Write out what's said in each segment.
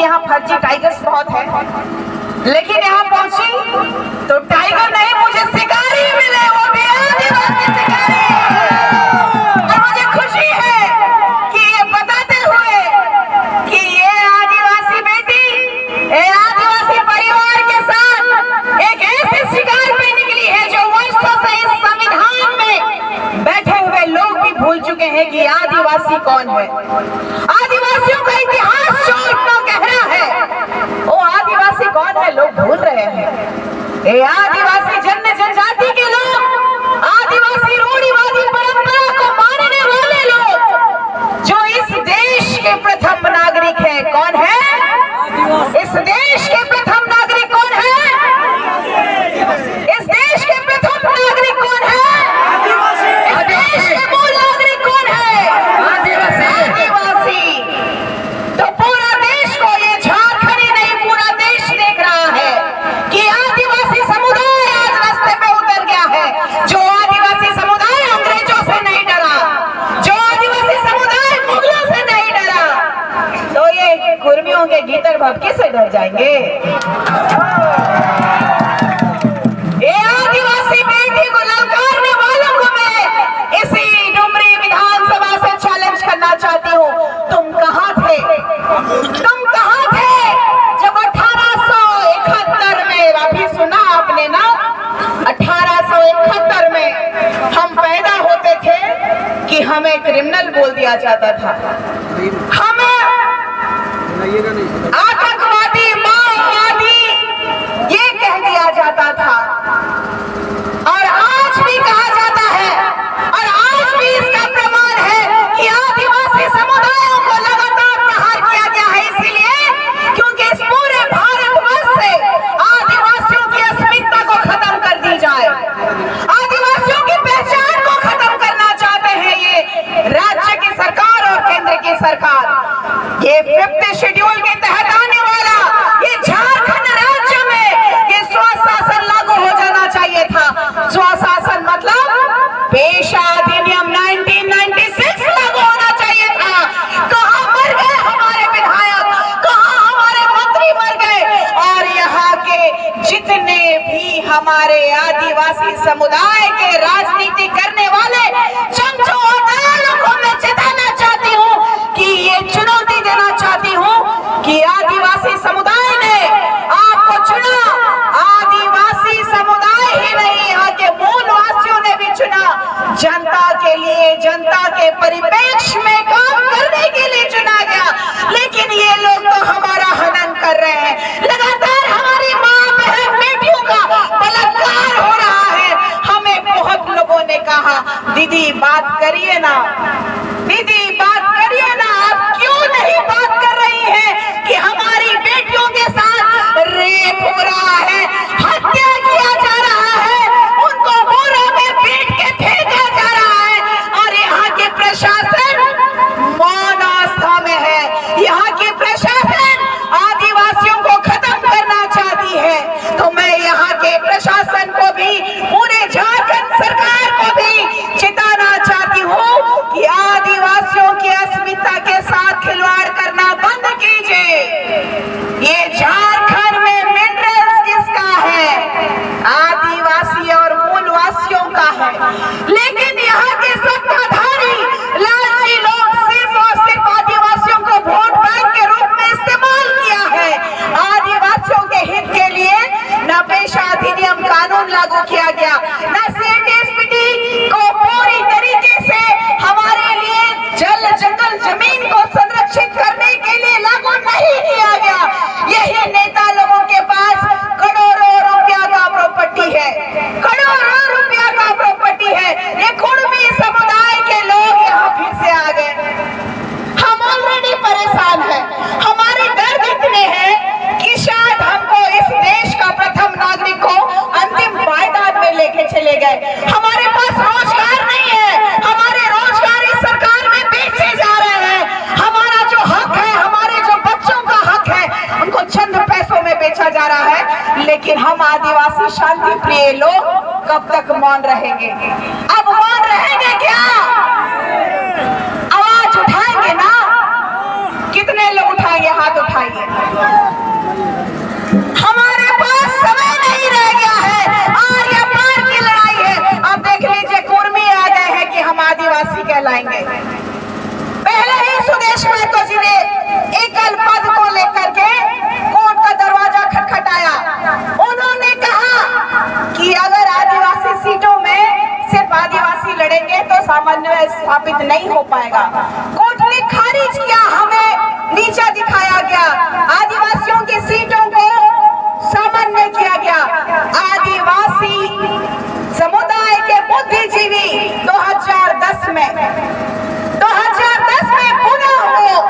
यहाँ फर्जी टाइगर्स बहुत है, लेकिन यहाँ पहुंची तो टाइगर नहीं मुझे शिकारी मिले, वो भी आदिवासी शिकारी। और मुझे खुशी है कि ये बताते हुए कि ये आदिवासी बेटी आदिवासी परिवार के साथ एक ऐसे शिकार पे निकली है जो वर्षों से इस संविधान में बैठे हुए लोग भी भूल चुके हैं कि आदिवासी कौन है। आदिवासियों का इतिहास जो इतना गहरा है, वो आदिवासी कौन है लोग भूल रहे हैं। ये आदिवासी जन्म जनजाति के लोग, आदिवासी रूढ़िवादी परंपरा को मानने वाले लोग जो इस देश के प्रथम नागरिक है। कौन है इस देश के प्रथम नागरिक? कौन है इस देश के प्रथम नागरिक? कौन है इस देश के मूल नागरिक? कौन है आदिवासी। तो पूरा देश को, ये झारखंड ही नहीं पूरा देश देख रहा है कि आदिवासी समुदाय आज रास्ते पे उतर गया है। जो आदिवासी समुदाय अंग्रेजों से नहीं डरा, जो आदिवासी समुदाय मुगलों से नहीं डरा, तो ये कुर्मियों के गीतर भभके से डर जाएंगे। ये आदिवासी बेटी को ललकारने वालों को मैं इसी डुमरी विधानसभा से चैलेंज करना चाहती हूँ। तुम कहाँ थे? तुम कहाँ थे जब 1871 में, अभी सुना आपने ना, 1871 में हम पैदा होते थे कि हमें क्रिमिनल बोल दिया जाता था, हमें आतंकवादी, माओवादी ये कह दिया जाता था। और आज भी कहा जाता है, और आज भी इसका प्रमाण है कि आदिवासी समुदायों को लगातार प्रहार किया गया है। इसीलिए क्योंकि इस पूरे भारतवर्ष से आदिवासियों की अस्मिता को खत्म कर दी जाए, आदिवासियों की पहचान को खत्म करना चाहते हैं ये राज्य की सरकार और केंद्र की सरकार। ये 5th शेड्यूल के तहत आने वाला ये झारखंड राज्य में ये स्वशासन लागू हो जाना चाहिए था। स्वशासन मतलब पेशा अधिनियम 1996 लागू होना चाहिए था। कहाँ मर गए हमारे विधायक, कहाँ हमारे मंत्री मर गए, और यहाँ के जितने भी हमारे आदिवासी समुदाय के राजनीति करने वाले चमचों और दलालों को मैं चेताना चाहती हूँ कि ये चुनौती देना चाहती हूँ कि आदिवासी समुदाय ने आपको चुना। आदिवासी समुदाय ही नहीं, यहाँ के मूलवासियों ने भी चुना। जनता के लिए, जनता के परिप्रेक्ष्य में काम करने के लिए चुना गया, लेकिन ये लोग तो हमारा हनन कर रहे हैं। लगातार हमारी माँ बहन बेटियों का बलात्कार हो रहा है। हमें बहुत लोगों ने कहा दीदी बात करिए ना, दीदी बात करिए ना, आप क्यों नहीं बात कर रही हैं कि हमारी बेटियों के साथ रेप हो रहा है, हत्या किया जा रहा है, उनको बोरा में पीट के फेंका जा रहा है, और यहाँ के प्रशासन मौन आस्था में है। यहाँ की प्रशासन आदिवासियों को खत्म करना चाहती है। तो मैं यहाँ के प्रशासन को भी, पूरे झारखंड सरकार को भी चेताना चाहती हूँ कि आदिवासियों की अस्मिता के साथ खिलवाड़ करना बंद कीजिए। ये झारखंड में मिनरल्स किसका है? आदिवासी और मूलवासियों का है। लेकिन यहाँ के सत्ताधारी लालची लोग सिर्फ और सिर्फ आदिवासियों को वोट बैंक के रूप में इस्तेमाल किया है। आदिवासियों के हित के लिए न पेशा अधिनियम कानून लागू किया गया, न CTSPT को पूरी तरीके से हमारे लिए जल जंगल जमीन को संरक्षित करने के लिए लागू नहीं किया गया। यही नेता लोगों के पास करोड़ों रुपया का प्रॉपर्टी है, करोड़ों रुपया का प्रॉपर्टी है। ये कुर्मी समुदाय के लोग यहाँ फिर से आ गए। हम ऑलरेडी परेशान हैं, हमारे दर्द इतने हैं कि शायद हमको इस देश का प्रथम नागरिक को अंतिम पायदान में लेके चले गए। हमारे पास रोजगार नहीं है, हमारे रोजगार इस सरकार में बेचे जा रहे हैं। हमारा जो हक है, हमारे जो बच्चों का हक है, उनको चंद पैसों में बेचा जा रहा है। लेकिन हम आदिवासी शांति प्रिय लोग कब तक मौन रहेंगे? अब मौन रहेंगे क्या? आवाज उठाएंगे ना? कितने लोग उठाएंगे? हाथ उठाइए। समन्वय स्थापित नहीं हो पाएगा। कोर्ट ने खारिज किया, हमें नीचा दिखाया गया, आदिवासियों की सीटों को सामान्य किया गया। आदिवासी समुदाय के बुद्धिजीवी 2010 में पुनः वो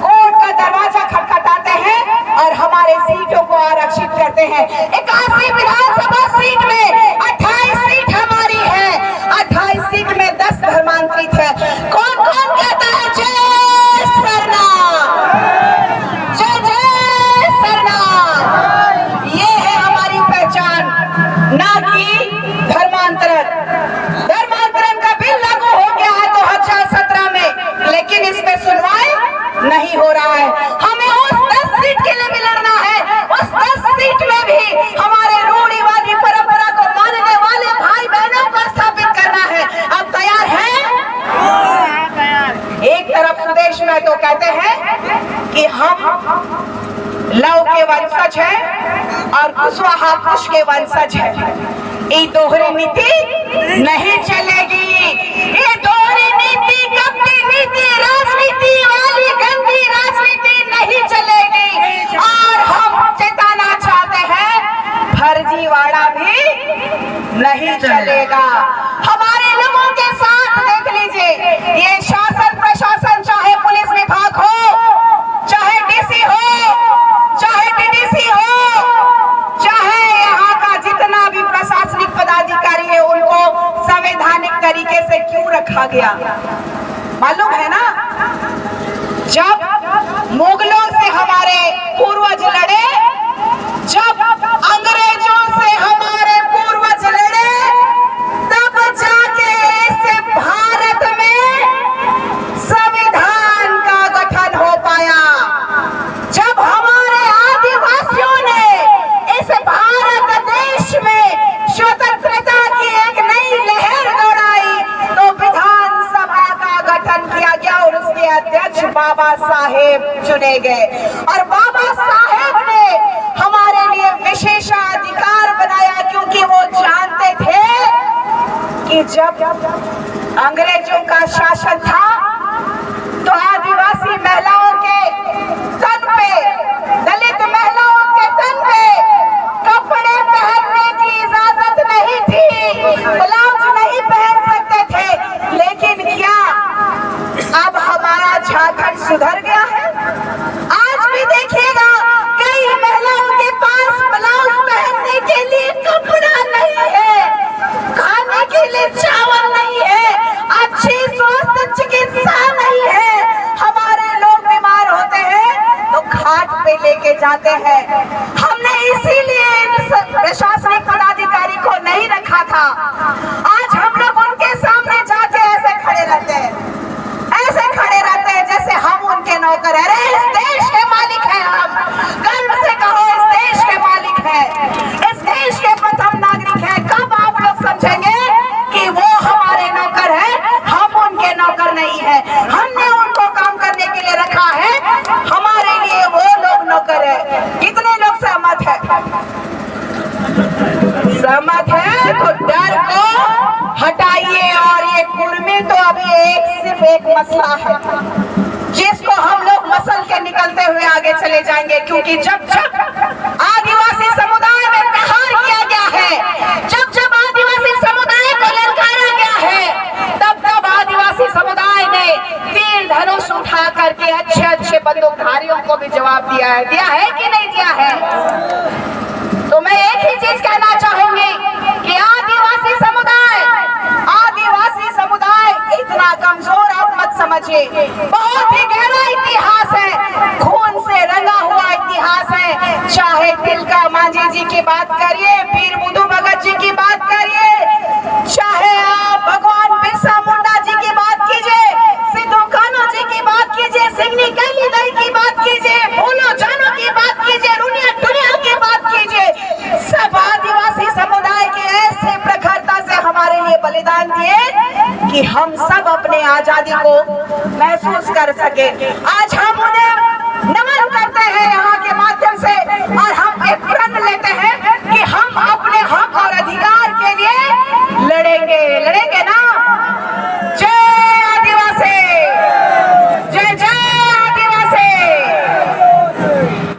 कोर्ट का दरवाजा खटखटाते हैं और हमारे सीटों को आरक्षित करते हैं। 81 विधानसभा सीट में 28 सीट हमारी है, 28 सीट में 10 धर्मांतरित है। कौन कौन कहता है जय सरनाम, जय जय सरनाम। ये है हमारी पहचान, ना कि धर्मांतरण। धर्मांतरण का बिल लागू हो गया है 2017 में, लेकिन इसमें सुनवाई नहीं हो रहा है। हमें उस 10 सीट के लिए भी लड़ना है। उस 10 सीट में भी हमारे रूढ़िवादी परंपरा को मानने वाले भाई बहनों को स्थापित करना है। अब तैयार हैं? एक तरफ सुदेश में तो कहते हैं कि हम लव के वंशज हैं और कुशवाहा कुश के वंशज हैं। ये दोहरी नीति नहीं चलेगी। ये दोहरी नीति, कपटी नीति, राजनीति वाली गंदी राजनीति नहीं चलेगी। और हम चेताना चाहते हैं, फर्जीवाड़ा भी नहीं चलेगा। हमारे लोगों के साथ देख लीजिए, ये शासन प्रशासन, चाहे पुलिस विभाग हो, चाहे डीसी हो, चाहे डीडीसी हो, चाहे यहाँ का जितना भी प्रशासनिक पदाधिकारी है, उनको संवैधानिक तरीके से क्यों रखा गया मालूम है ना? जब मुगलों से हमारे पूर्वज लड़े, जब अंग्रेजों से हमारे पूर्वज लड़े, तब जाके इस भारत में संविधान का गठन हो पाया। जब हमारे आदिवासियों ने इस भारत देश में स्वतंत्रता की एक नई लहर दौड़ाई, तो विधानसभा का गठन किया गया और उसके अध्यक्ष बाबा साहेब चुने गए। और बाबा साहेब ने हमारे लिए विशेषाधिकार बनाया, क्योंकि वो जानते थे कि जब अंग्रेजों का शासन था तो आदिवासी महिलाओं के तन पे, दलित महिलाओं के तन पे कपड़े पहनने की इजाजत नहीं थी, ब्लाउज नहीं पहन सकते थे। लेकिन क्या अब हमारा झारखंड सुधर गया है? आज भी देखिएगा, कई महिलाओं के पास ब्लाउज पहनने के लिए कपड़ा नहीं है, खाने के लिए चावल नहीं है, अच्छी स्वास्थ्य चिकित्सा नहीं है। हमारे लोग बीमार होते हैं तो घाट पे लेके जाते हैं। हमने इसीलिए प्रशासनिक पदाधिकारी को नहीं रखा था। आज हम लोग उनके सामने जाके ऐसे खड़े रहते हैं, ऐसे खड़े रहते हैं जैसे हम उनके नौकर हैं। अरे इस देश के मालिक हैं हम, गर्व से कहो इस देश के मालिक हैं, इस देश के प्रथम नागरिक हैं। कब आप लोग समझेंगे कि वो हमारे नौकर हैं, हम उनके नौकर नहीं हैं। हमने उनको काम करने के लिए रखा है, हमारे लिए वो लोग नौकर है। कितने लोग सहमत है? सहमत है तो डर को हटाइए। और ये कुर्मी तो अभी सिर्फ एक मसला है जिसको हम लोग मसल के निकलते हुए आगे चले जाएंगे, क्योंकि जब जब आदिवासी समुदाय में प्रहार किया गया है, जब जब आदिवासी समुदाय को ललकारा गया है, तब तब आदिवासी समुदाय ने तीर धनुष उठा करके अच्छे अच्छे बंदूकधारियों को भी जवाब दिया है कि नहीं दिया है? तो मैं एक ही चीज कहना चाहूंगी कि आदिवासी समुदाय इतना कमजोर आप मत समझिए। बहुत ही गहरा इतिहास है, खून से रंगा हुआ इतिहास है। चाहे तिलका मांझी जी की बात करिए, वीर बुद्धू भगत जी की बात करिए, चाहे आप भगवान बिरसा मुंडा जी की बात कीजिए, सिद्धू कान्हू जी की बात कीजिए, सिंगनी कैली दाई की बात कीजिए, भोलो जानो की बात कीजिए, रुनिया टुनिया की बात कीजिए, सब आदिवासी समुदाय के ऐसे प्रखरता से हमारे लिए बलिदान दिए कि हम सब अपने आजादी को महसूस कर सके। आज हम उन्हें